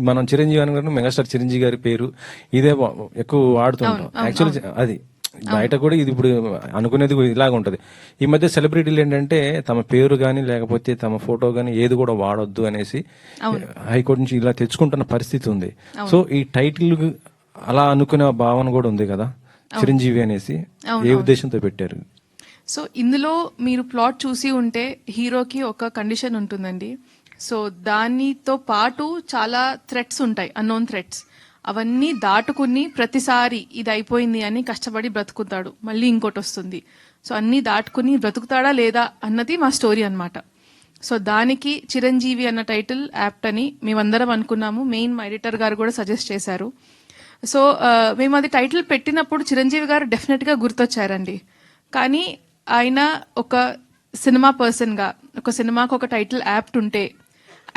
మనం చిరంజీవి అని మెగాస్టార్ చిరంజీవి గారి పేరు ఇదే ఎక్కువ వాడుతుంటాం. యాక్చువల్లీ అది బయట కూడా ఇది ఇప్పుడు అనుకునేది ఇలాగ ఉంటది. ఈ మధ్య సెలబ్రిటీలు ఏంటంటే తమ పేరు గానీ లేకపోతే తమ ఫోటో గానీ ఏది కూడా వాడొద్దు అనేసి హైకోర్టు నుంచి ఇలా తెచ్చుకుంటున్న పరిస్థితి ఉంది. సో ఈ టైటిల్ అలా అనుకునే భావన కూడా ఉంది కదా చిరంజీవి అనేసి, ఏ ఉద్దేశంతో పెట్టారు? సో ఇందులో మీరు ప్లాట్ చూసి ఉంటే హీరోకి ఒక కండిషన్ ఉంటుందండి. సో దానితో పాటు చాలా థ్రెట్స్ ఉంటాయి, అన్నోన్ థ్రెట్స్. అవన్నీ దాటుకుని ప్రతిసారి ఇది అయిపోయింది అని కష్టపడి బ్రతుకుతాడు, మళ్ళీ ఇంకోటి వస్తుంది. సో అన్నీ దాటుకుని బ్రతుకుతాడా లేదా అన్నది మా స్టోరీ అన్నమాట. సో దానికి చిరంజీవి అన్న టైటిల్ యాప్ట్ అని మేమందరం అనుకున్నాము. మెయిన్ మా ఎడిటర్ గారు కూడా సజెస్ట్ చేశారు. సో మేము అది టైటిల్ పెట్టినప్పుడు చిరంజీవి గారు డెఫినెట్ గా గుర్తొచ్చారండి. కానీ ఆయన ఒక సినిమా పర్సన్ గా ఒక సినిమాకు ఒక టైటిల్ యాప్ట్ ఉంటే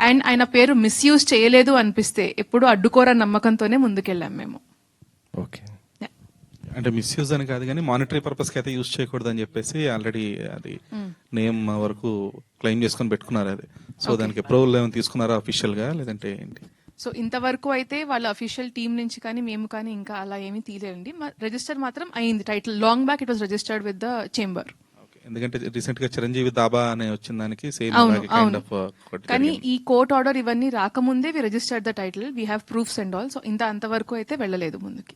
అండ్ ఆయన పేరు మిస్యూజ్ చేయలేదు అనిపిస్తే ఎప్పుడు అడ్డుకోరని నమ్మకంతోనే ముందుకెళ్ళాం మేము. ఓకే, అంటే మిస్యూజ్ అని కాదు కానీ మానిటరీ పర్పస్ కి అయితే యూజ్ చేయకూడదు అని చెప్పేసి ఆల్రెడీ అది నేమ్ వరకు క్లెయిమ్ చేసుకొని పెట్టుకున్నారు. అది సో దానికి అప్రూవల్ ఏమైనా తీసుకున్నారా అఫీషియల్ గా, లేదంటే ఏంటి? సో ఇంతవరకు అయితే వాళ్ళ అఫీషియల్ టీమ్ నుంచి కానీ మేము కానీ ఇంకా అలా ఏమీ తీయలేదండి. రిజిస్టర్ మాత్రం అయింది title. Long back it was registered with the chamber. ఎందుకంటే రీసెంట్ గా చిరంజీవి దాబా అనే వచ్చిన దానికి సేమ్. కానీ ఈ కోర్ట్ ఆర్డర్ ఇవన్నీ రాకముందే we registered the title. We have proofs and all. So అంతవరకు అయితే వెళ్ళలేదు ముందుకి.